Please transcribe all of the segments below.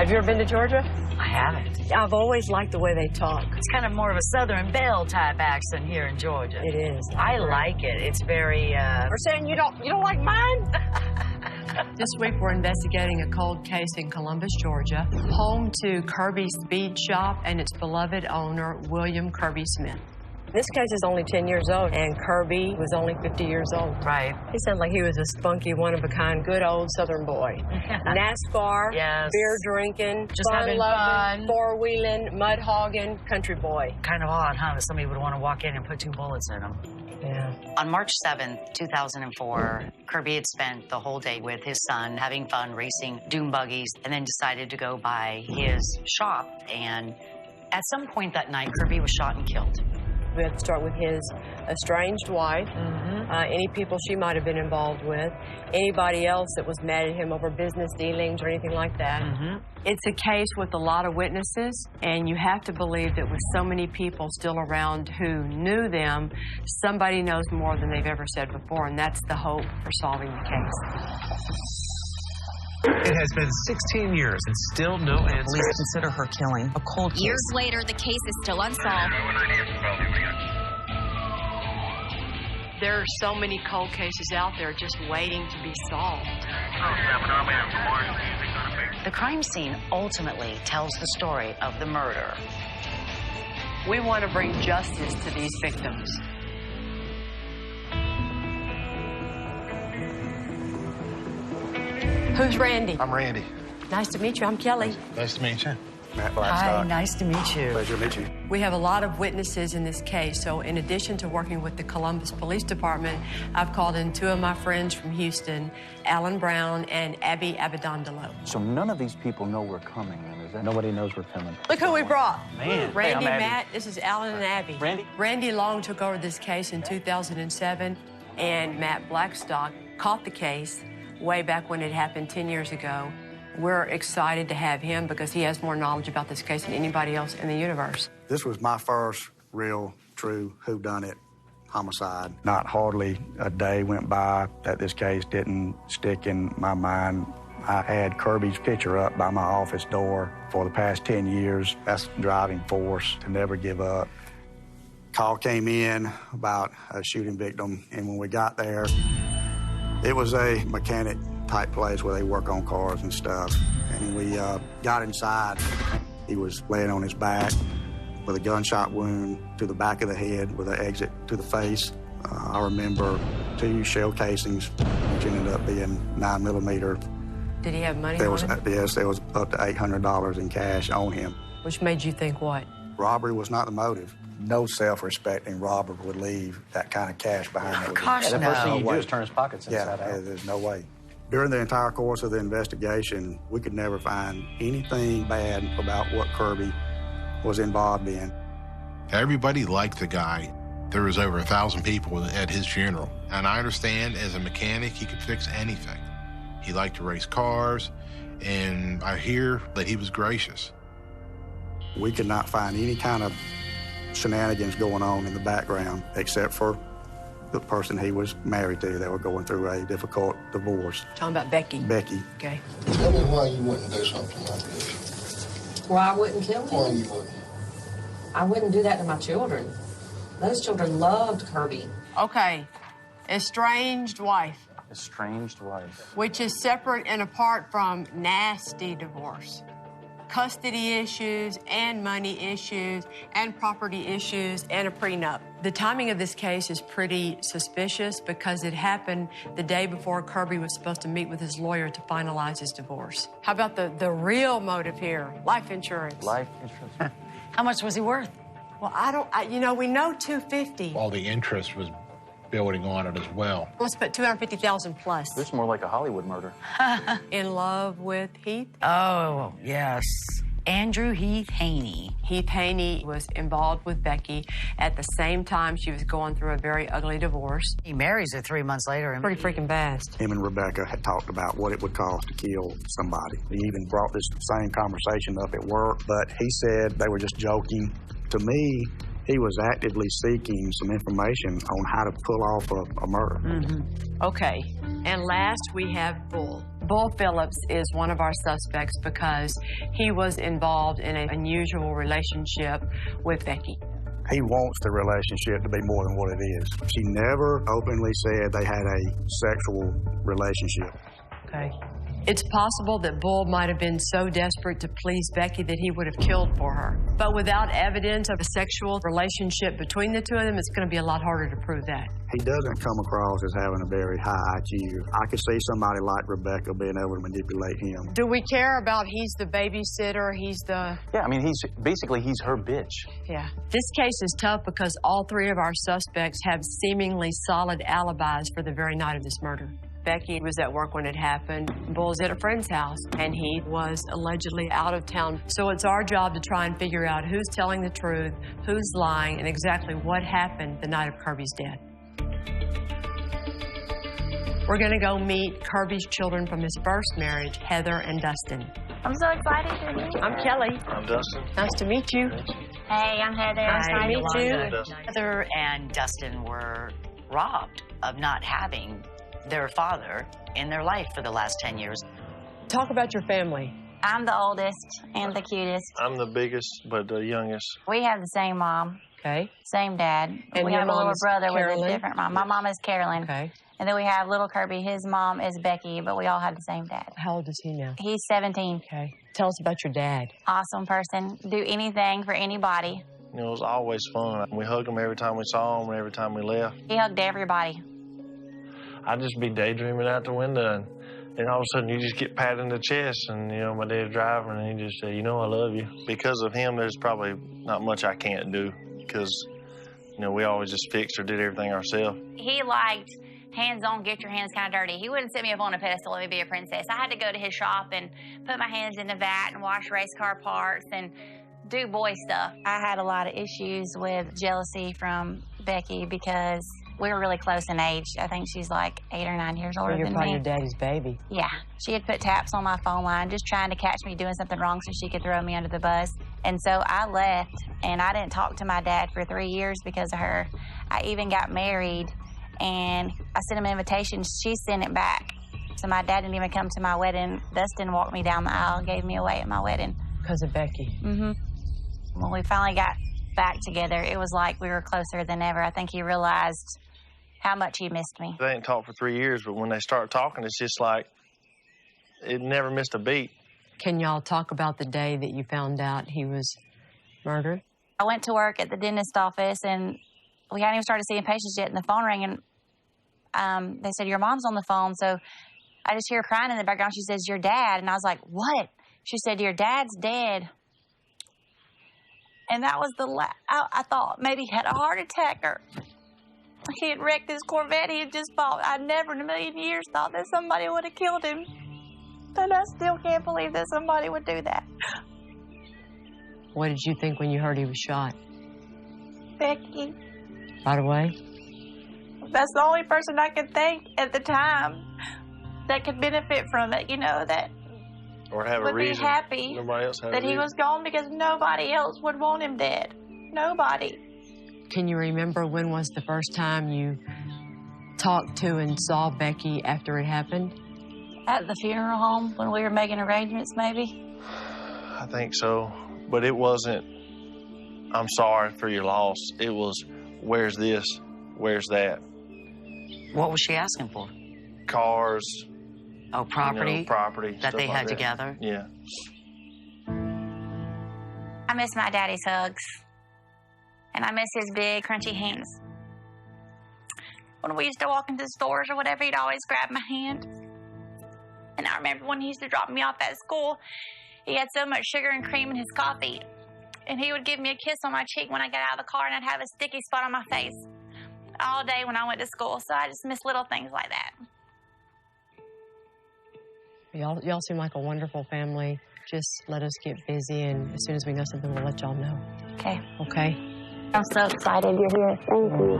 Have you ever been to Georgia? I haven't. I've always liked the way they talk. It's kind of more of a Southern Belle type accent here in Georgia. It is. I like it. It's very, We're saying you don't like mine? This week, we're investigating a cold case in Columbus, Georgia, home to Kirby Speed Shop and its beloved owner, William Kirby Smith. This case is only 10 years old, and Kirby was only 50 years old. Right. He sounded like he was a spunky, one-of-a-kind, good old Southern boy. NASCAR, Yes. beer drinking, Just having fun. four-wheeling, mud hogging, country boy. Kind of odd, huh, that somebody would want to walk in and put 2 bullets in them. Yeah. On March 7th, 2004, Kirby had spent the whole day with his son, having fun, racing dune buggies, and then decided to go by his shop. And at some point that night, Kirby was shot and killed. We had to start with his estranged wife, any people she might have been involved with, anybody else that was mad at him over business dealings or anything like that. It's a case with a lot of witnesses, and you have to believe that with so many people still around who knew them, somebody knows more than they've ever said before, and that's the hope for solving the case. It has been 16 years and still no answer. Police consider her killing a cold case. Years later, the case is still unsolved. There are so many cold cases out there just waiting to be solved. The crime scene ultimately tells the story of the murder. We want to bring justice to these victims. Who's Randy? I'm Randy. Nice to meet you. I'm Kelly. Nice to meet you. Matt Hi, Blackstock. nice to meet you. Pleasure to meet you. We have a lot of witnesses in this case, so in addition to working with the Columbus Police Department, I've called in 2 of my friends from Houston, Alan Brown and Abby Abadondolo. So none of these people know we're coming, then, is that? Nobody knows we're coming. Look who we brought. Man. Randy, Hey, I'm Abby. Matt, this is Alan and Abby. Randy? Randy Long took over this case in 2007, and Matt Blackstock caught the case way back when it happened 10 years ago. We're excited to have him because he has more knowledge about this case than anybody else in the universe. This was my first real, true whodunit homicide. Not hardly a day went by that this case didn't stick in my mind. I had Kirby's picture up by my office door for the past 10 years. That's the driving force to never give up. Call came in about a shooting victim, and when we got there, it was a mechanic type place where they work on cars and stuff. And we got inside. He was laying on his back with a gunshot wound to the back of the head with an exit to the face. I remember 2 shell casings, which ended up being 9mm. Did he have money There on was, him? yes, there was up to $800 in cash on him. Which made you think what? Robbery was not the motive. No self-respecting robber would leave that kind of cash behind. Gosh, The first thing no. you do is turn his pockets inside Yeah, out. there's no way. During the entire course of the investigation, we could never find anything bad about what Kirby was involved in. Everybody liked the guy. There was over 1,000 people at his funeral. And I understand as a mechanic, he could fix anything. He liked to race cars, and I hear that he was gracious. We could not find any kind of shenanigans going on in the background except for the person he was married to. They were going through a difficult divorce. Talking about Becky. Becky. Okay. Tell me why you wouldn't do something like this. Why I wouldn't kill Why him? you wouldn't? I wouldn't do that to my children. Those children loved Kirby. Okay. Estranged wife, Estranged wife. which is separate and apart from nasty divorce. Custody issues and money issues and property issues and a prenup. The timing of this case is pretty suspicious because it happened the day before Kirby was supposed to meet with his lawyer to finalize his divorce. How about the real motive here? Life insurance. Life insurance. How much was he worth? Well, we know $250. All the interest was building on it as well. Let's put $250,000 plus. This is more like a Hollywood murder. In love with Heath? Oh, yes. Andrew Heath Haney. Heath Haney was involved with Becky at the same time she was going through a very ugly divorce. He marries her 3 months later. And Pretty freaking fast. Him and Rebecca had talked about what it would cost to kill somebody. He even brought this same conversation up at work, but he said they were just joking. To me, he was actively seeking some information on how to pull off a murder. Okay. And last, we have Bull. Bull Phillips is one of our suspects because he was involved in an unusual relationship with Becky. He wants the relationship to be more than what it is. She never openly said they had a sexual relationship. Okay. It's possible that Bull might have been so desperate to please Becky that he would have killed for her. But without evidence of a sexual relationship between the two of them, it's going to be a lot harder to prove that. He doesn't come across as having a very high IQ. I could see somebody like Rebecca being able to manipulate him. Do we care about he's the babysitter, he's the... Yeah, I mean, he's her bitch. Yeah. This case is tough because all three of our suspects have seemingly solid alibis for the very night of this murder. Becky was at work when it happened. Bull's at a friend's house, and he was allegedly out of town. So it's our job to try and figure out who's telling the truth, who's lying, and exactly what happened the night of Kirby's death. We're gonna go meet Kirby's children from his first marriage, Heather and Dustin. I'm so excited to meet you. I'm Kelly. I'm Dustin. Nice to meet you. Hey, I'm Heather. Nice to meet you. Heather and Dustin were robbed of not having their father in their life for the last 10 years. Talk about your family. I'm the oldest and the cutest. I'm the biggest, but the youngest. We have the same mom. Okay. Same dad. And we your have a mom little is brother Carolyn? with a different mom. My mom is Carolyn. Okay. And then we have little Kirby. His mom is Becky, but we all have the same dad. How old is he now? He's 17. Okay. Tell us about your dad. Awesome person. Do anything for anybody. You know, it was always fun. We hugged him every time we saw him and every time we left. He hugged everybody. I'd just be daydreaming out the window, and all of a sudden you just get patted in the chest, and, you know, my dad's driving, and he just said, you know, I love you. Because of him, there's probably not much I can't do, because, you know, we always just fixed or did everything ourselves. He liked hands-on, get your hands kind of dirty. He wouldn't sit me up on a pedestal, let me be a princess. I had to go to his shop and put my hands in the vat and wash race car parts and do boy stuff. I had a lot of issues with jealousy from Becky because we were really close in age. I think she's like 8 or 9 years older than me. You're probably your daddy's baby. Yeah. She had put taps on my phone line just trying to catch me doing something wrong so she could throw me under the bus. And so I left, and I didn't talk to my dad for 3 years because of her. I even got married, and I sent him an invitation. She sent it back. So my dad didn't even come to my wedding. Dustin walked me down the aisle and gave me away at my wedding. Because of Becky? Mm-hmm. When we finally got back together, it was like we were closer than ever. I think he realized how much he missed me. They ain't talked for 3 years, but when they start talking, it's just like it never missed a beat. Can y'all talk about the day that you found out he was murdered? I went to work at the dentist office, and we hadn't even started seeing patients yet, and the phone rang, and they said, your mom's on the phone. So I just hear her crying in the background. She says, your dad. And I was like, what? She said, your dad's dead. And that was I thought maybe he had a heart attack or he had wrecked his Corvette he had just bought. I never in a million years thought that somebody would have killed him. And I still can't believe that somebody would do that. What did you think when you heard he was shot? Becky. Right away? That's the only person I could think at the time that could benefit from it, you know, that or have would a reason. Be happy Nobody else had that a he was gone because nobody else would want him dead. Nobody. Can you remember when was the first time you talked to and saw Becky after it happened? At the funeral home when we were making arrangements, maybe? I think so. But it wasn't, I'm sorry for your loss. It was, where's this? Where's that? What was she asking for? Cars. Oh, property? You know, property. That they like had that. together? Yeah. I miss my daddy's hugs. And I miss his big, crunchy hands. When we used to walk into stores or whatever, he'd always grab my hand. And I remember when he used to drop me off at school, he had so much sugar and cream in his coffee. And he would give me a kiss on my cheek when I got out of the car, and I'd have a sticky spot on my face all day when I went to school. So I just miss little things like that. Y'all seem like a wonderful family. Just let us get busy, and as soon as we know something, we'll let y'all know. Okay. Okay? I'm so excited you're here. Thank you.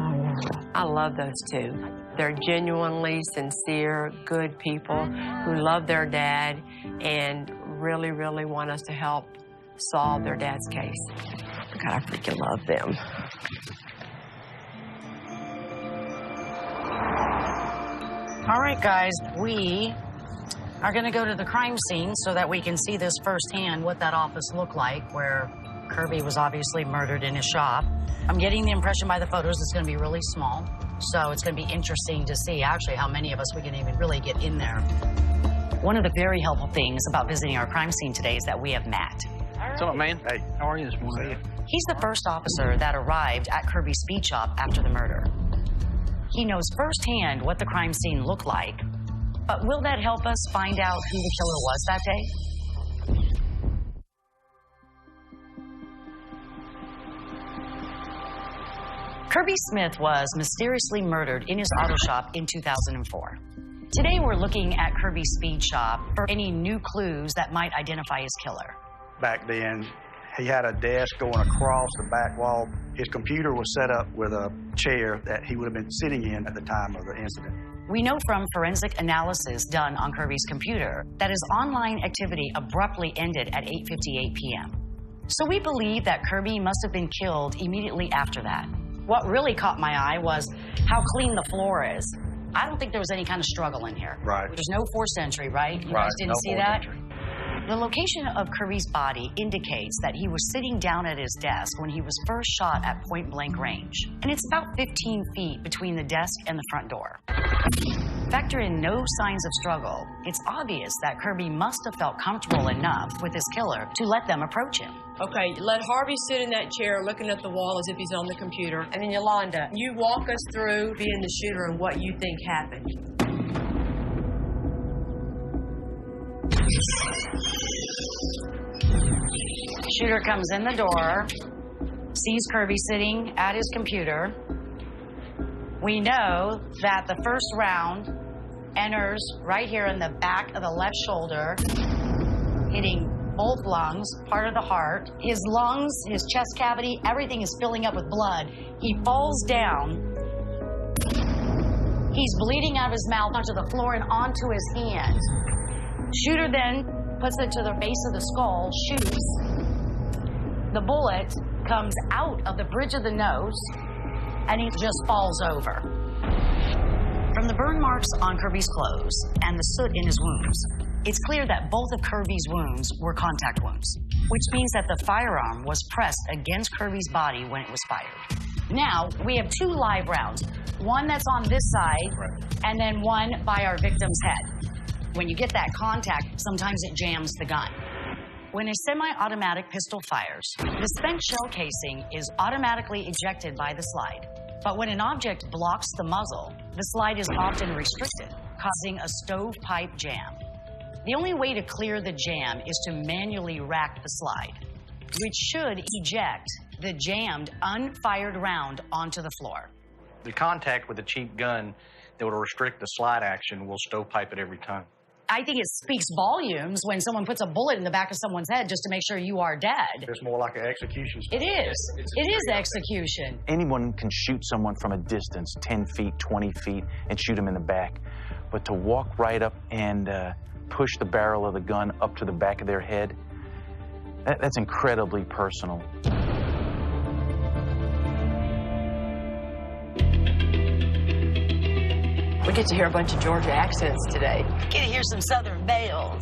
I love those two. They're genuinely sincere, good people who love their dad and really, really want us to help solve their dad's case. God, I freaking love them. All right, guys, we are going to go to the crime scene so that we can see this firsthand, what that office looked like, where Kirby was obviously murdered in his shop. I'm getting the impression by the photos it's going to be really small, so it's going to be interesting to see actually how many of us we can even really get in there. One of the very helpful things about visiting our crime scene today is that we have Matt. What's up, man? Hey, how are you this morning? He's the first officer that arrived at Kirby's speed shop after the murder. He knows firsthand what the crime scene looked like, but will that help us find out who the killer was that day? Kirby Smith was mysteriously murdered in his auto shop in 2004. Today we're looking at Kirby's speed shop for any new clues that might identify his killer. Back then, he had a desk going across the back wall. His computer was set up with a chair that he would have been sitting in at the time of the incident. We know from forensic analysis done on Kirby's computer that his online activity abruptly ended at 8:58 p.m. So we believe that Kirby must have been killed immediately after that. What really caught my eye was how clean the floor is. I don't think there was any kind of struggle in here. Right. There's no forced entry, right? You Right, guys didn't no see forced that? entry. The location of Kirby's body indicates that he was sitting down at his desk when he was first shot at point-blank range. And it's about 15 feet between the desk and the front door. Factor in no signs of struggle, it's obvious that Kirby must have felt comfortable enough with his killer to let them approach him. Okay, let Harvey sit in that chair looking at the wall as if he's on the computer. And then Yolanda, you walk us through being the shooter and what you think happened. Shooter comes in the door, sees Kirby sitting at his computer. We know that the first round enters right here in the back of the left shoulder, hitting both lungs, part of the heart. His lungs, his chest cavity, everything is filling up with blood. He falls down. He's bleeding out of his mouth onto the floor and onto his hand. Shooter then puts it to the base of the skull, shoots. The bullet comes out of the bridge of the nose, and he just falls over. From the burn marks on Kirby's clothes and the soot in his wounds, it's clear that both of Kirby's wounds were contact wounds, which means that the firearm was pressed against Kirby's body when it was fired. Now, we have two live rounds, one that's on this side, and then one by our victim's head. When you get that contact, sometimes it jams the gun. When a semi-automatic pistol fires, the spent shell casing is automatically ejected by the slide. But when an object blocks the muzzle, the slide is often restricted, causing a stovepipe jam. The only way to clear the jam is to manually rack the slide, which should eject the jammed, unfired round onto the floor. The contact with a cheap gun that would restrict the slide action will stovepipe it every time. I think it speaks volumes when someone puts a bullet in the back of someone's head just to make sure you are dead. It's more like an execution. It is. It is execution. Anyone can shoot someone from a distance, 10 feet, 20 feet, and shoot them in the back. But to walk right up and push the barrel of the gun up to the back of their head, that's incredibly personal. We get to hear a bunch of Georgia accents today. Get to hear some Southern bells.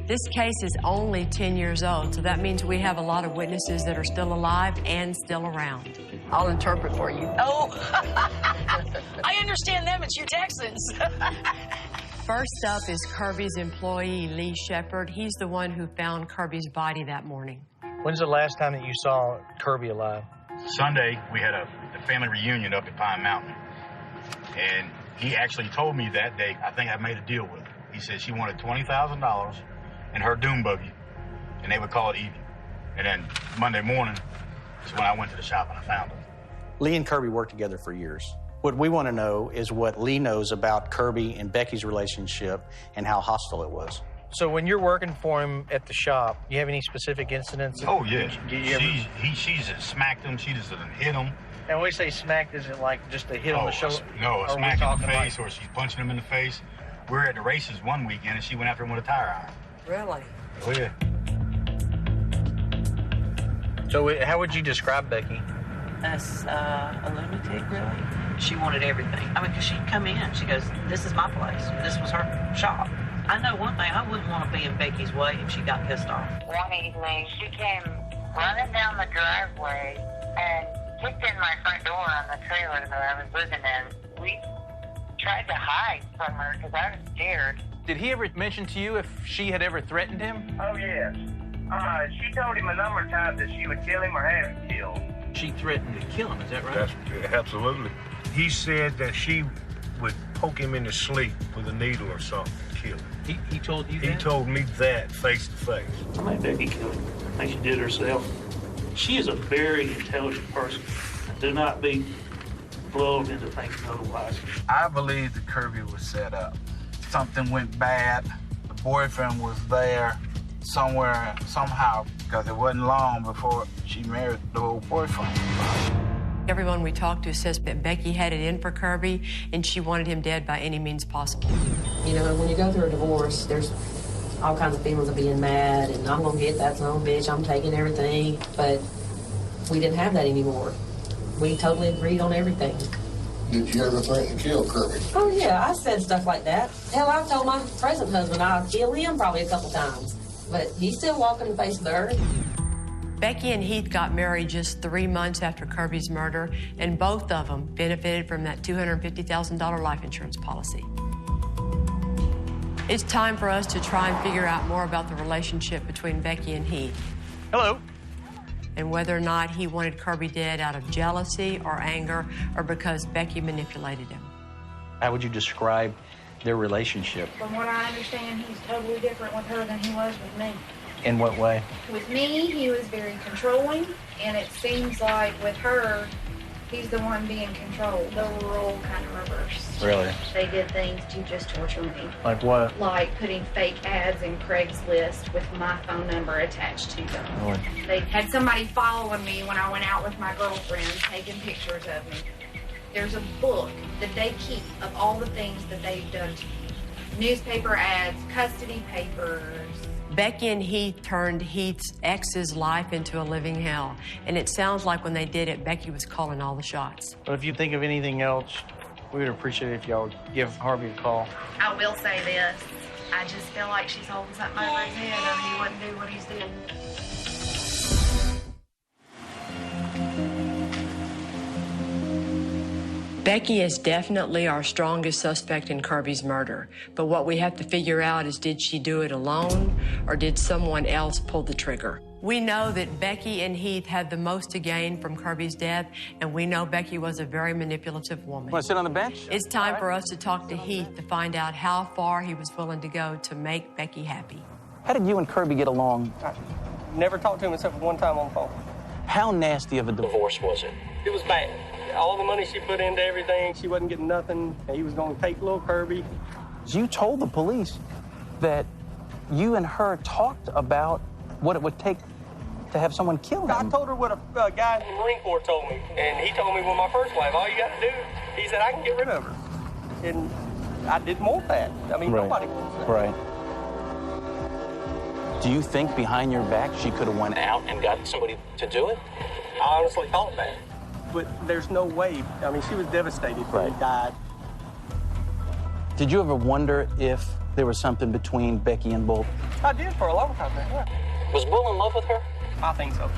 This case is only 10 years old, so that means we have a lot of witnesses that are still alive and still around. I'll interpret for you. Oh, I understand them. It's you Texans. First up is Kirby's employee, Lee Shepard. He's the one who found Kirby's body that morning. When's the last time that you saw Kirby alive? Sunday, we had a family reunion up at Pine Mountain. And he actually told me that day, I think I made a deal with her. He said she wanted $20,000 in her dune buggy, and they would call it even. And then Monday morning is when I went to the shop and I found her. Lee and Kirby worked together for years. What we want to know is what Lee knows about Kirby and Becky's relationship and how hostile it was. So when you're working for him at the shop, you have any specific incidents? Oh, yeah. She just smacked him. She just didn't hit him. And when we say smacked, is it like just a hit on the shoulder? No, a smack in the face, or she's punching him in the face. We were at the races one weekend, and she went after him with a tire iron. Really? Oh, yeah. So how would you describe Becky? As a lunatic, really. She wanted everything. I mean, because she'd come in, she goes, this is my place. This was her shop. I know one thing, I wouldn't want to be in Becky's way if she got pissed off. One evening, she came running down the driveway and kicked in my front door on the trailer that I was living in. We tried to hide from her because I was scared. Did he ever mention to you if she had ever threatened him? Oh, yes. She told him a number of times that she would kill him or have him killed. She threatened to kill him, is that right? That's absolutely. He said that she would poke him in the sleep with a needle or something to kill him. He told you that? He told me that face to face. I think Becky killed him. I think she did it herself. She is a very intelligent person. Do not be lulled into thinking otherwise. I believe that Kirby was set up. Something went bad. The boyfriend was there somewhere, somehow, because it wasn't long before she married the old boyfriend. Everyone we talked to says that Becky had it in for Kirby, and she wanted him dead by any means possible. You know, when you go through a divorce, there's all kinds of feelings of being mad, and I'm gonna get that son of a bitch, I'm taking everything. But we didn't have that anymore. We totally agreed on everything. Did you ever threaten to kill Kirby? Oh, yeah, I said stuff like that. Hell, I told my present husband I'd kill him probably a couple times. But he's still walking the face of the earth. Becky and Heath got married just 3 months after Kirby's murder, and both of them benefited from that $250,000 life insurance policy. It's time for us to try and figure out more about the relationship between Becky and Heath. Hello. And whether or not he wanted Kirby dead out of jealousy or anger or because Becky manipulated him. How would you describe their relationship? From what I understand, he's totally different with her than he was with me. In what way? With me, he was very controlling, and it seems like with her, he's the one being controlled. The role kind of reversed. Really? They did things to just torture me. Like what? Like putting fake ads in Craigslist with my phone number attached to them. Really? They had somebody following me when I went out with my girlfriend, taking pictures of me. There's a book that they keep of all the things that they've done to me. Newspaper ads, custody papers. Becky and Heath turned Heath's ex's life into a living hell. And it sounds like when they did it, Becky was calling all the shots. But if you think of anything else, we would appreciate it if y'all give Harvey a call. I will say this. I just feel like she's holding something over his head and he wouldn't do what he's doing. Becky is definitely our strongest suspect in Kirby's murder. But what we have to figure out is, did she do it alone or did someone else pull the trigger? We know that Becky and Heath had the most to gain from Kirby's death, and we know Becky was a very manipulative woman. Want to sit on the bench? It's time for us to talk to Heath to find out how far he was willing to go to make Becky happy. How did you and Kirby get along? I never talked to him except for one time on the phone. How nasty of a divorce was it? It was bad. All the money she put into everything, she wasn't getting nothing. He was going to take little Kirby. You told the police that you and her talked about what it would take to have someone killed him. I told her what a guy in the Marine Corps told me. And he told me, well, my first wife, all you got to do, he said, I can get rid of her. And I didn't want that. I mean, nobody wants that. Right. Do you think behind your back she could have went out and got somebody to do it? I honestly thought that. But there's no way. I mean, she was devastated when he died. Did you ever wonder if there was something between Becky and Bull? I did for a long time now, yeah. Was Bull in love with her? I think so.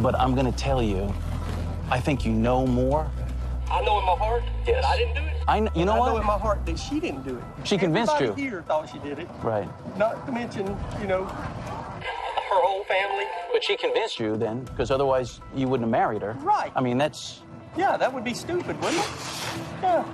But I'm going to tell you, I think you know more. I know in my heart that I didn't do it. You know what? I know in my heart that she didn't do it. She convinced you. Everybody here thought she did it. Right. Not to mention, you know, her whole family. But she convinced you then, because otherwise you wouldn't have married her. Right. I mean, that's... Yeah, that would be stupid, wouldn't it? Yeah.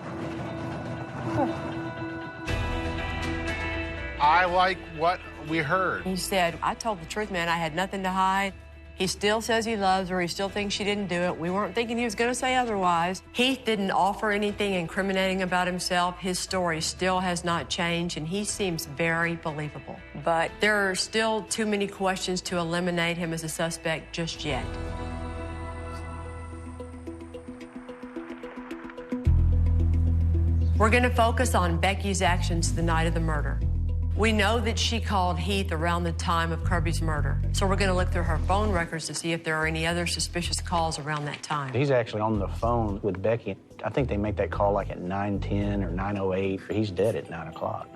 I like what we heard. He said, I told the truth, man. I had nothing to hide. He still says he loves her. He still thinks she didn't do it. We weren't thinking he was going to say otherwise. Heath didn't offer anything incriminating about himself. His story still has not changed, and he seems very believable. But there are still too many questions to eliminate him as a suspect just yet. We're going to focus on Becky's actions the night of the murder. We know that she called Heath around the time of Kirby's murder. So we're going to look through her phone records to see if there are any other suspicious calls around that time. He's actually on the phone with Becky. I think they make that call like at 9:10 or 9:08. He's dead at 9 o'clock.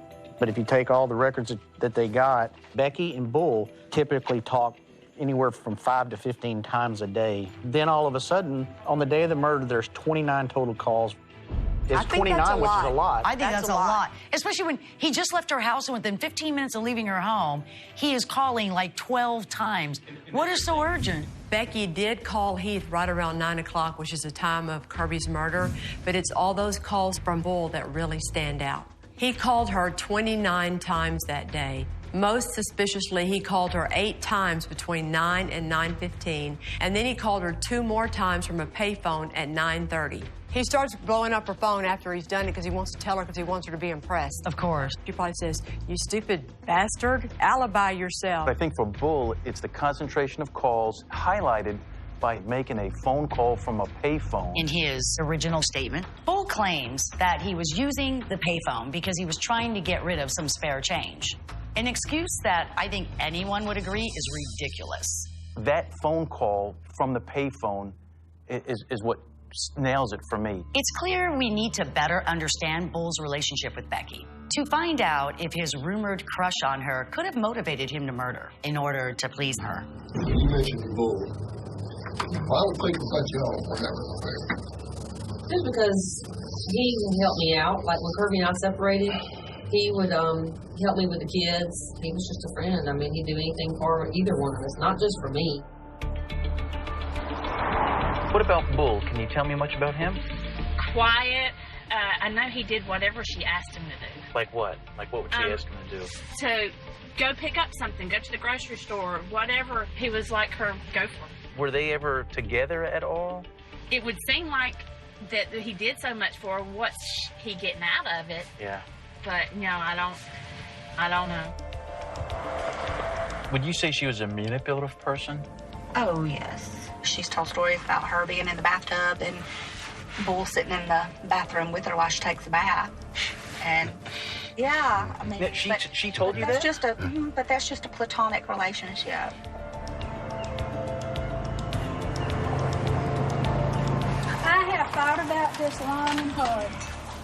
But if you take all the records that they got, Becky and Bull typically talk anywhere from 5 to 15 times a day. Then all of a sudden, on the day of the murder, there's 29 total calls. It's 29, which is a lot. I think that's a lot. Especially when he just left her house and within 15 minutes of leaving her home, he is calling like 12 times. What is so urgent? Becky did call Heath right around 9 o'clock, which is the time of Kirby's murder, but it's all those calls from Bull that really stand out. He called her 29 times that day. Most suspiciously, he called her 8 times between 9 and 9:15, and then he called her 2 more times from a payphone at 9:30. He starts blowing up her phone after he's done it because he wants to tell her because he wants her to be impressed. Of course. She probably says, "You stupid bastard, alibi yourself." I think for Bull, it's the concentration of calls highlighted by making a phone call from a payphone. In his original statement, Bull claims that he was using the payphone because he was trying to get rid of some spare change. An excuse that I think anyone would agree is ridiculous. That phone call from the payphone is what nails it for me. It's clear we need to better understand Bull's relationship with Becky to find out if his rumored crush on her could have motivated him to murder in order to please her. You mentioned Bull. Well, I would think that y'all were having an affair. Just because he helped me out, like when Kirby and I separated, he would help me with the kids. He was just a friend. I mean, he'd do anything for either one of us, not just for me. What about Bull? Can you tell me much about him? Quiet. I know he did whatever she asked him to do. Like what? Like what would she ask him to do? To go pick up something, go to the grocery store, whatever he was like her, go for it. Were they ever together at all? It would seem like that he did so much for her. What's he getting out of it? Yeah. But, no, I don't know. Would you say she was a manipulative person? Oh, yes. She's told stories about her being in the bathtub and Bull sitting in the bathroom with her while she takes a bath. And, yeah, I mean... She told you that's that? But that's just a platonic relationship. I have thought about this long and hard.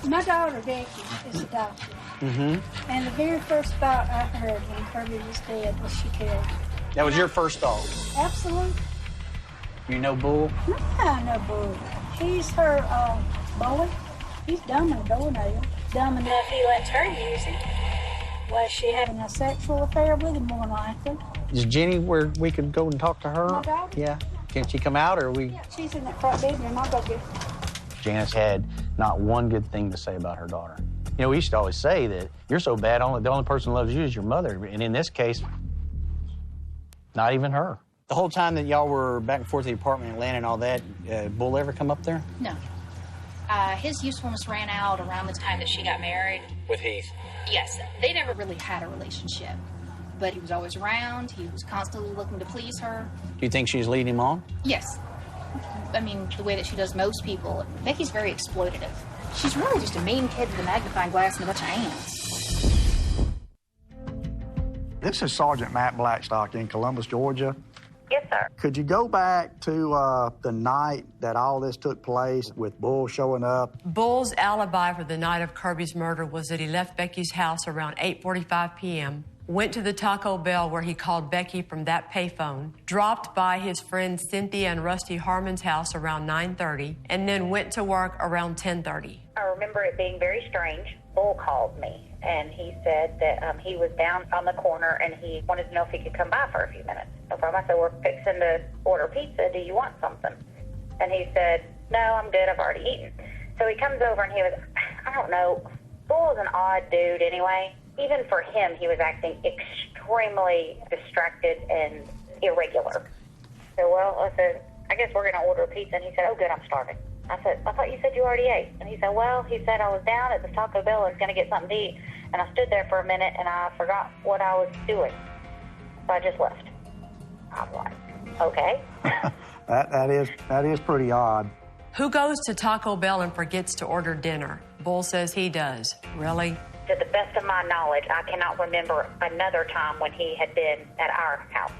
My daughter, Becky, is adopted. Mm-hmm. And the very first thought I heard when Kirby was dead was she killed him. That was your first thought? Absolutely. You know Bull? No, I know Bull. He's her boy. He's dumb as a doornail. Dumb enough he lets her use him. Was she having a sexual affair with him, more likely? Is Jenny where we could go and talk to her? My daughter? Yeah. Can she come out, or we... Yeah, she's in the front bedroom. I'll go get her. Janice had not one good thing to say about her daughter. You know, we used to always say that you're so bad, the only person who loves you is your mother. And in this case, not even her. The whole time that y'all were back and forth to the apartment in Atlanta and all that, Bull ever come up there? No. His usefulness ran out around the time that she got married. With Heath? Yes. They never really had a relationship. But he was always around. He was constantly looking to please her. Do you think she's leading him on? Yes. I mean, the way that she does most people. Becky's very exploitative. She's really just a mean kid with a magnifying glass and a bunch of ants. This is Sergeant Matt Blackstock in Columbus, Georgia. Yes, sir. Could you go back to the night that all this took place with Bull showing up? Bull's alibi for the night of Kirby's murder was that he left Becky's house around 8:45 p.m., went to the Taco Bell where he called Becky from that payphone, dropped by his friends Cynthia and Rusty Harmon's house around 9:30, and then went to work around 10:30. I remember it being very strange. Bull called me, and he said that he was down on the corner, and he wanted to know if he could come by for a few minutes. No problem. I said, we're fixing to order pizza. Do you want something? And he said, no, I'm good. I've already eaten. So he comes over, and he was, I don't know, Bull is an odd dude anyway. Even for him, he was acting extremely distracted and irregular. So, well, I said, I guess we're going to order a pizza. And he said, oh, good, I'm starving. I said, I thought you said you already ate. And he said, well, he said I was down at the Taco Bell and was going to get something to eat. And I stood there for a minute, and I forgot what I was doing. So I just left. I'm like, okay. that is pretty odd. Who goes to Taco Bell and forgets to order dinner? Bull says he does. Really? To the best of my knowledge, I cannot remember another time when he had been at our house.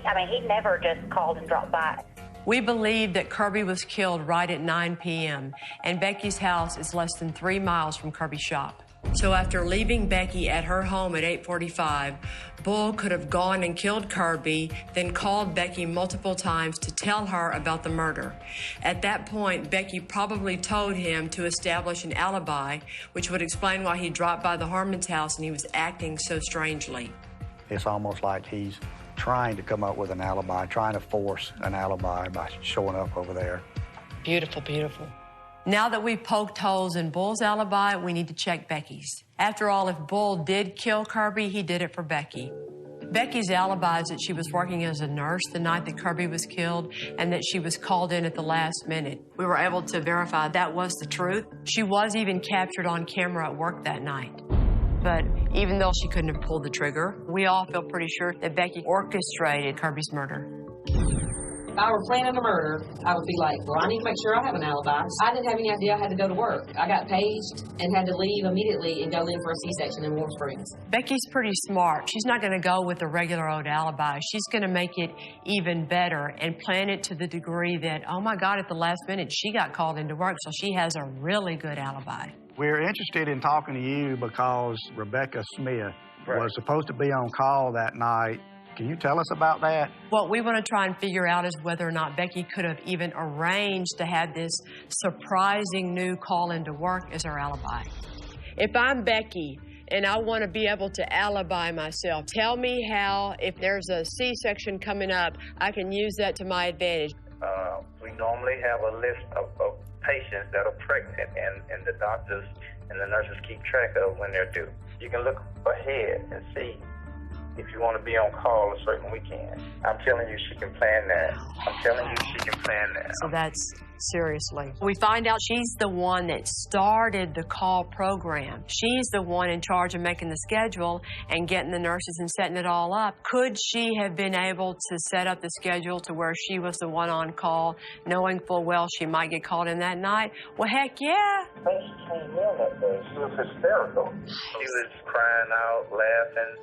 I mean, he never just called and dropped by. We believe that Kirby was killed right at 9 p.m., and Becky's house is less than 3 miles from Kirby's shop. So after leaving Becky at her home at 8:45, Bull could have gone and killed Kirby, then called Becky multiple times to tell her about the murder. At that point, Becky probably told him to establish an alibi, which would explain why he dropped by the Harmon's house and he was acting so strangely. It's almost like he's trying to come up with an alibi, trying to force an alibi by showing up over there. Beautiful, beautiful. Now that we've poked holes in Bull's alibi, we need to check Becky's. After all, if Bull did kill Kirby, he did it for Becky. Becky's alibi is that she was working as a nurse the night that Kirby was killed and that she was called in at the last minute. We were able to verify that was the truth. She was even captured on camera at work that night. But even though she couldn't have pulled the trigger, we all feel pretty sure that Becky orchestrated Kirby's murder. If I were planning a murder, I would be like, well, I need to make sure I have an alibi. I didn't have any idea I had to go to work. I got paged and had to leave immediately and go in for a C-section in Warm Springs. Becky's pretty smart. She's not going to go with a regular old alibi. She's going to make it even better and plan it to the degree that, oh my God, at the last minute, she got called into work, so she has a really good alibi. We're interested in talking to you because Rebecca Smith was supposed to be on call that night. Can you tell us about that? What we want to try and figure out is whether or not Becky could have even arranged to have this surprising new call into work as her alibi. If I'm Becky and I want to be able to alibi myself, tell me how, if there's a C-section coming up, I can use that to my advantage. We normally have a list of patients that are pregnant, and the doctors and the nurses keep track of when they're due. You can look ahead and see if you want to be on call a certain weekend. I'm telling you, she can plan that. I'm telling you, she can plan that. So that's seriously. We find out she's the one that started the call program. She's the one in charge of making the schedule and getting the nurses and setting it all up. Could she have been able to set up the schedule to where she was the one on call, knowing full well she might get called in that night? Well, heck yeah. I think she came in that day. She was hysterical. She was crying out, laughing,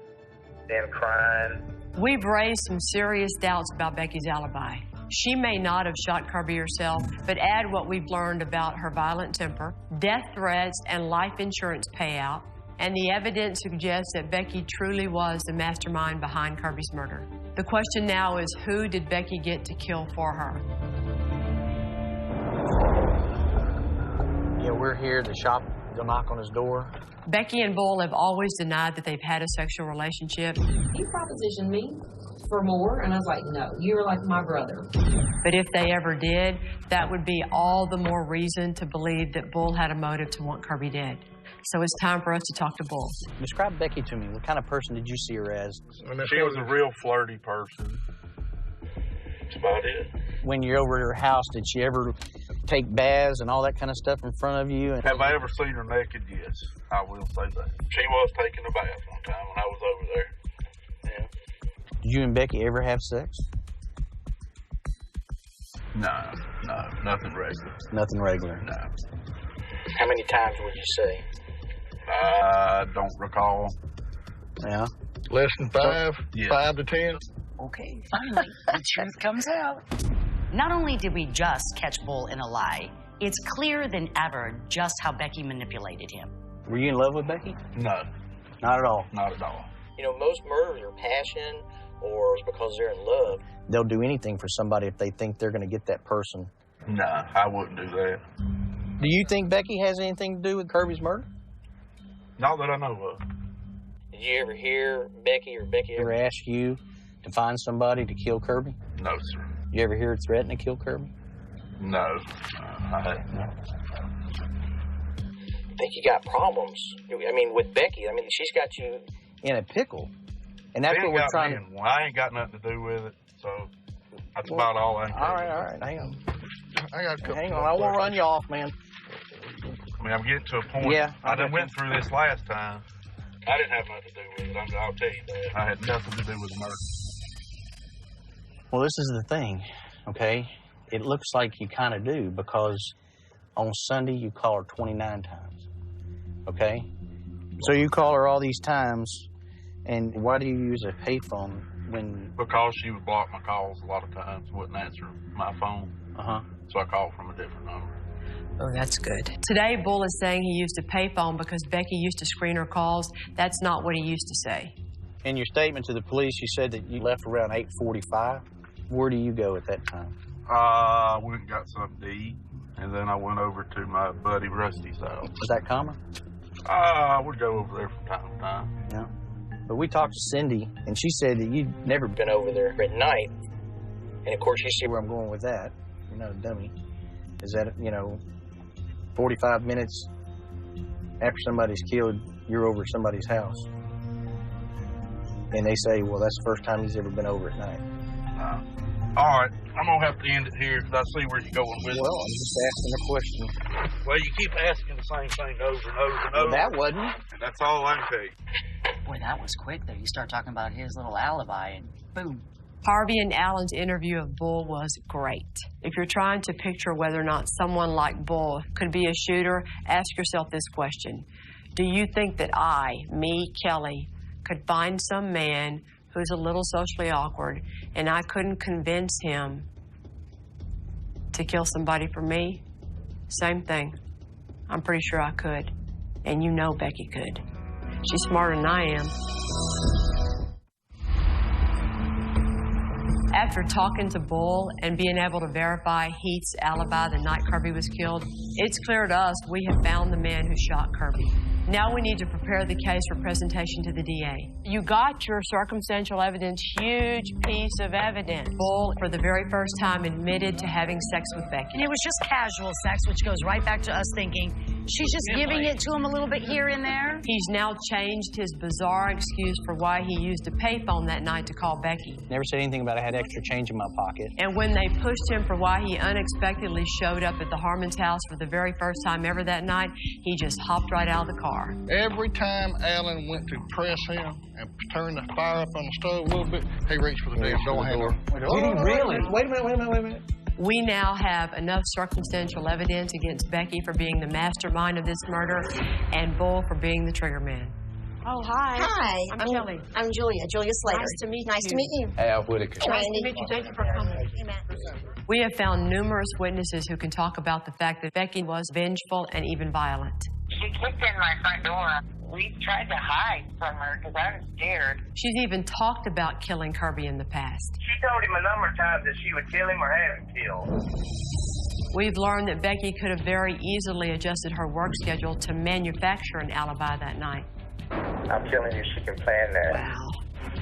then crying. We've raised some serious doubts about Becky's alibi. She may not have shot Kirby herself, but add what we've learned about her violent temper, death threats, and life insurance payout, and the evidence suggests that Becky truly was the mastermind behind Kirby's murder. The question now is, who did Becky get to kill for her? Yeah, we're here at the shop. They'll knock on his door. Becky and Bull have always denied that they've had a sexual relationship. You propositioned me for more, and I was like, no, you were like my brother. But if they ever did, that would be all the more reason to believe that Bull had a motive to want Kirby dead. So it's time for us to talk to Bull. Describe Becky to me. What kind of person did you see her as? She was a real flirty person. That's about it. When you're over at her house, did she ever take baths and all that kind of stuff in front of you? Have I ever seen her naked? Yes, I will say that. She was taking a bath one time when I was over there. Yeah. Did you and Becky ever have sex? No, nothing regular. Nothing regular? No. How many times would you say? I don't recall. Yeah? Less than 5? Yeah. 5 to 10? Okay, finally, the truth comes out. Not only did we just catch Bull in a lie, it's clearer than ever just how Becky manipulated him. Were you in love with Becky? No. Not at all? Not at all. You know, most murders are passion or it's because they're in love. They'll do anything for somebody if they think they're going to get that person. No, I wouldn't do that. Do you think Becky has anything to do with Kirby's murder? Not that I know of. Did you ever hear Becky or Becky ever ask you to find somebody to kill Kirby? No, sir. You ever hear her threaten to kill Kirby? No, I haven't. I think you got problems. I mean, with Becky, I mean, she's got you in a pickle. And that's what we're trying to... Well, I ain't got nothing to do with it, so that's about all I can do. All right, hang on. I got a couple. Hang on, I won't run you off, man. I mean, I'm getting to a point. Yeah. I done went through this last time. I didn't have nothing to do with it. I'll tell you that. I had nothing to do with the murder. Well, this is the thing, okay? It looks like you kind of do because on Sunday you call her 29 times, okay? So you call her all these times, and why do you use a payphone when... Because she would block my calls a lot of times, wouldn't answer my phone. Uh-huh. So I called from a different number. Oh, that's good. Today, Bull is saying he used a payphone because Becky used to screen her calls. That's not what he used to say. In your statement to the police, you said that you left around 8:45. Where do you go at that time? I went and got something to eat, and then I went over to my buddy Rusty's house. Was that common? I would go over there from time to time. Yeah. But we talked to Cindy, and she said that you'd never been over there at night. And, of course, you see where I'm going with that. You're not a dummy. Is that, 45 minutes after somebody's killed, you're over somebody's house. And they say, well, that's the first time he's ever been over at night. All right, I'm going to have to end it here because I see where you're going with it. Well, I'm just asking a question. Well, you keep asking the same thing over and over and over. Well, that wasn't. And that's all I can tell you. Boy, that was quick, though. You start talking about his little alibi, and boom. Harvey and Allen's interview of Bull was great. If you're trying to picture whether or not someone like Bull could be a shooter, ask yourself this question. Do you think that me, Kelly, could find some man who's a little socially awkward and I couldn't convince him to kill somebody for me? Same thing. I'm pretty sure I could. And you know Becky could. She's smarter than I am. After talking to Bull and being able to verify Heath's alibi the night Kirby was killed, it's clear to us we have found the man who shot Kirby. Now we need to prepare the case for presentation to the DA. You got your circumstantial evidence, huge piece of evidence. Bull, for the very first time, admitted to having sex with Becky. And it was just casual sex, which goes right back to us thinking, she's just giving it to him a little bit here and there. He's now changed his bizarre excuse for why he used a payphone that night to call Becky. Never said anything about I had extra change in my pocket. And when they pushed him for why he unexpectedly showed up at the Harmon's house for the very first time ever that night, he just hopped right out of the car. Every time Alan went to press him and turn the fire up on the stove a little bit, he reached for the damn door handle. Did he really? Wait a minute. We now have enough circumstantial evidence against Becky for being the mastermind of this murder and Bull for being the trigger man. Oh, hi. Hi. I'm Kelly. I'm Julia Slater. Nice to meet you. Nice to meet you. Al Whitaker. Nice to meet you. Thank you for coming. We have found numerous witnesses who can talk about the fact that Becky was vengeful and even violent. She kicked in my front door. We tried to hide from her because I was scared. She's even talked about killing Kirby in the past. She told him a number of times that she would kill him or have him killed. We've learned that Becky could have very easily adjusted her work schedule to manufacture an alibi that night. I'm telling you, she can plan that. Wow.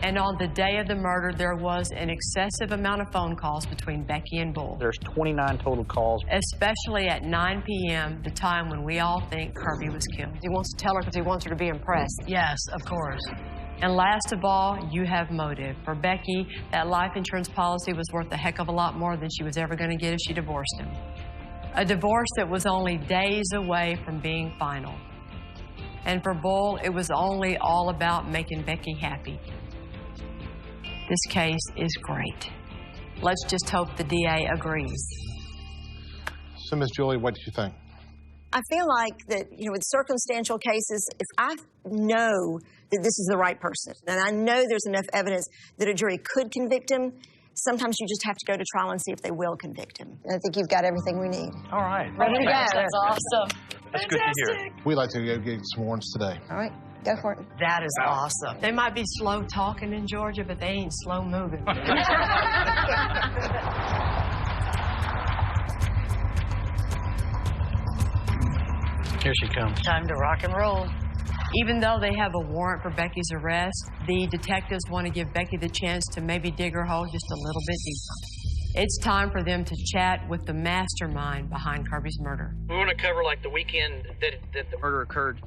And on the day of the murder, there was an excessive amount of phone calls between Becky and Bull. There's 29 total calls. Especially at 9 p.m., the time when we all think Kirby was killed. He wants to tell her because he wants her to be impressed. Yes, of course. And last of all, you have motive. For Becky, that life insurance policy was worth a heck of a lot more than she was ever going to get if she divorced him. A divorce that was only days away from being final. And for Bull, it was only all about making Becky happy. This case is great. Let's just hope the DA agrees. So, Miss Julie, what did you think? I feel like that, with circumstantial cases, if I know that this is the right person, and I know there's enough evidence that a jury could convict him, sometimes you just have to go to trial and see if they will convict him. And I think you've got everything we need. All right. Ready to go. That's awesome. That's good to hear. We'd like to go get some warrants today. All right, go for it. That is awesome. They might be slow talking in Georgia, but they ain't slow moving. Here she comes. Time to rock and roll. Even though they have a warrant for Becky's arrest, the detectives want to give Becky the chance to maybe dig her hole just a little bit deeper. It's time for them to chat with the mastermind behind Kirby's murder. We want to cover, the weekend that the Murder occurred.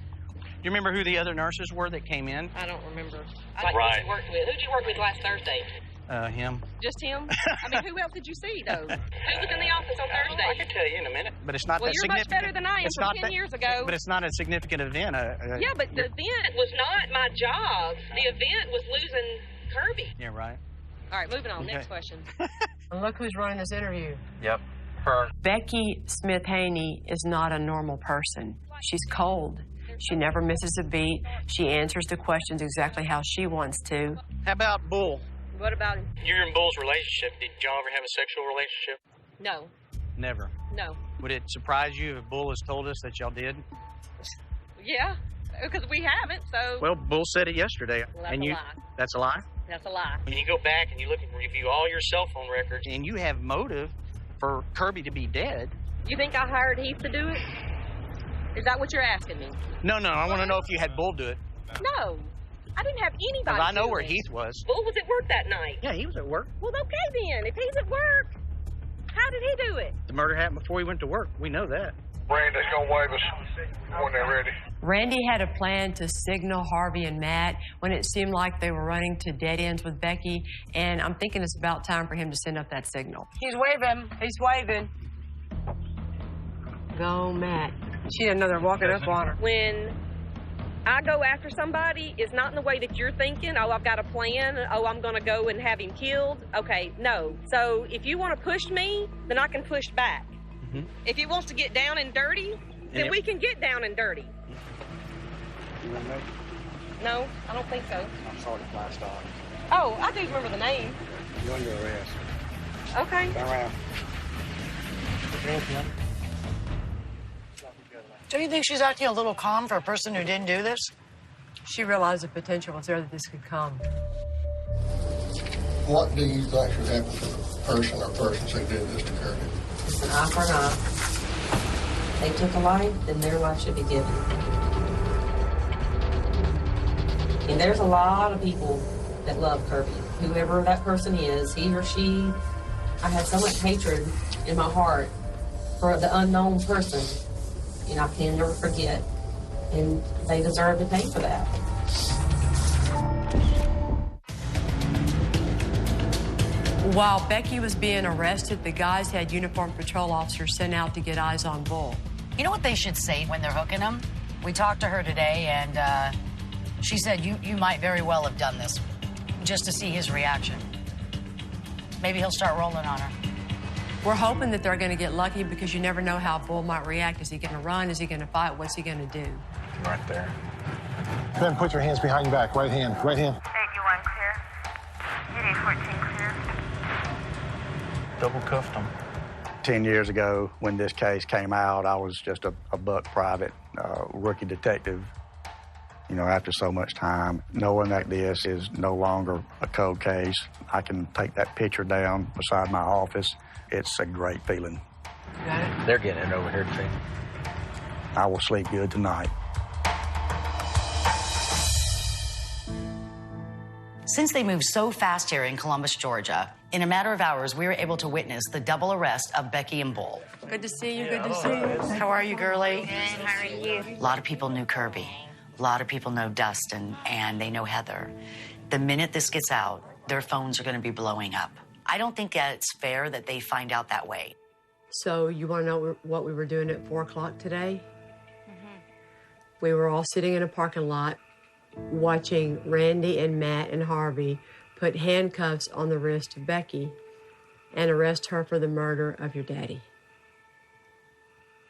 You remember who the other nurses were that came in? I don't remember. Right. Who'd you work with last Thursday? Him. Just him? Who else did you see, though? Who was in the office on Thursday? I can tell you in a minute. But it's not that you're significant. much better than I am from 10 years ago. But it's not a significant event. Yeah, but the event was not my job. The event was losing Kirby. Yeah, right. All right, moving on. Okay. Next question. And look who's running this interview. Yep. Her. Becky Smith-Haney is not a normal person. She's cold. She never misses a beat. She answers the questions exactly how she wants to. How about Bull? What about him? You and Bull's relationship, did y'all ever have a sexual relationship? No. Never. No. Would it surprise you if Bull has told us that y'all did? Yeah, because we haven't, so. Well, Bull said it yesterday. Well, that's and a you, lie. That's a lie? That's a lie. When you go back and you look and review all your cell phone records. And you have motive for Kirby to be dead. You think I hired Heath to do it? Is that what you're asking me? No, I want to know if you had Bull do it. No, I didn't have anybody. I know do where it. Heath was. Bull was at work that night. Yeah, he was at work. Well, okay then. If he's at work, how did he do it? The murder happened before he went to work. We know that. Randy's gonna wave us when they're ready. Randy had a plan to signal Harvey and Matt when it seemed like they were running to dead ends with Becky, and I'm thinking it's about time for him to send up that signal. He's waving. He's waving. Go, Matt. She didn't know they're walking up on her. When I go after somebody, it's not in the way that you're thinking, oh, I've got a plan, oh, I'm going to go and have him killed. Okay, no. So if you want to push me, then I can push back. Mm-hmm. If he wants to get down and dirty, then we can get down and dirty. You remember? No, I don't think so. I'm sorry to blast off. Oh, I do remember the name. You're under arrest. Okay. Turn around. Don't you think she's acting a little calm for a person who didn't do this? She realized the potential was there that this could come. What do you think should happen to the person or persons who did this to Kirby? It's an eye for an eye. They took a life, then their life should be given. And there's a lot of people that love Kirby. Whoever that person is, he or she, I have so much hatred in my heart for the unknown person. And I can never forget. And they deserve to pay for that. While Becky was being arrested, the guys had uniformed patrol officers sent out to get eyes on Bull. You know what they should say when they're hooking him? We talked to her today, and she said you might very well have done this, just to see his reaction. Maybe he'll start rolling on her. We're hoping that they're going to get lucky because you never know how Bull might react. Is he going to run? Is he going to fight? What's he going to do? Right there. Then put your hands behind your back. Right hand. Right hand. 81 clear. 14 clear. Double cuffed him. 10 years ago, when this case came out, I was just a buck private, rookie detective. You know, after so much time, knowing that this is no longer a cold case, I can take that picture down beside my office. It's a great feeling. They're getting it over here, too. I will sleep good tonight. Since they moved so fast here in Columbus, Georgia, in a matter of hours, we were able to witness the double arrest of Becky and Bull. Good to see you. Good to see you. How are you, girlie? Good. How are you? A lot of people knew Kirby. A lot of people know Dustin, and they know Heather. The minute this gets out, their phones are going to be blowing up. I don't think that it's fair that they find out that way. So you want to know what we were doing at 4 o'clock today? Mm-hmm. We were all sitting in a parking lot watching Randy and Matt and Harvey put handcuffs on the wrist of Becky and arrest her for the murder of your daddy.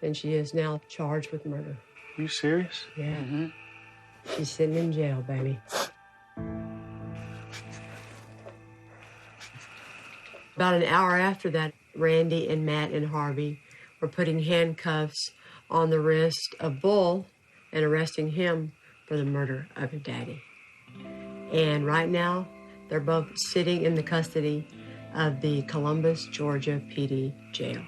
And she is now charged with murder. Are you serious? Yeah. Mm-hmm. She's sitting in jail, baby. About an hour after that, Randy and Matt and Harvey were putting handcuffs on the wrist of Bull and arresting him for the murder of your daddy. And right now, they're both sitting in the custody of the Columbus, Georgia PD jail.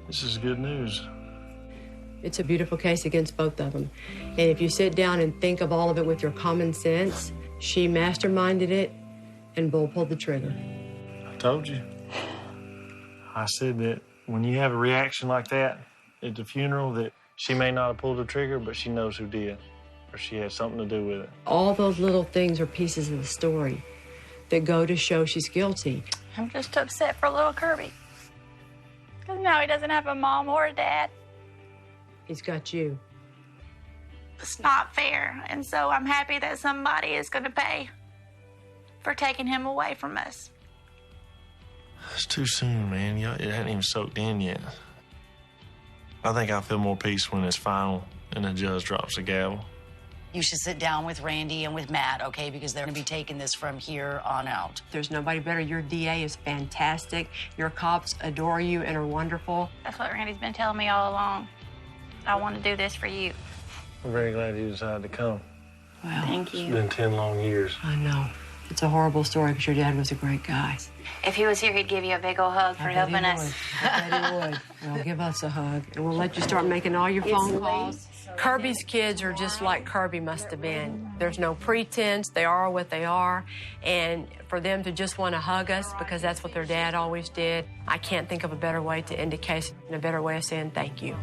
This is good news. It's a beautiful case against both of them. And if you sit down and think of all of it with your common sense, she masterminded it, and Bull pulled the trigger. I told you. I said that when you have a reaction like that at the funeral, that she may not have pulled the trigger, but she knows who did, or she had something to do with it. All those little things are pieces of the story that go to show she's guilty. I'm just upset for little Kirby. Because now he doesn't have a mom or a dad. He's got you. It's not fair, and so I'm happy that somebody is going to pay for taking him away from us. It's too soon, man. It hadn't even soaked in yet. I think I'll feel more peace when it's final and the judge drops the gavel. You should sit down with Randy and with Matt, okay, because they're going to be taking this from here on out. There's nobody better. Your DA is fantastic. Your cops adore you and are wonderful. That's what Randy's been telling me all along. I want to do this for you. I'm very glad you decided to come. Well, thank you. It's been 10 long years. I know. It's a horrible story because your dad was a great guy. If he was here, he'd give you a big old hug for helping us. I bet he would. Well, give us a hug, and we'll let you start making all your phone calls. Kirby's kids are just like Kirby must have been. There's no pretense. They are what they are. And for them to just want to hug us because that's what their dad always did, I can't think of a better way to end a case and a better way of saying thank you.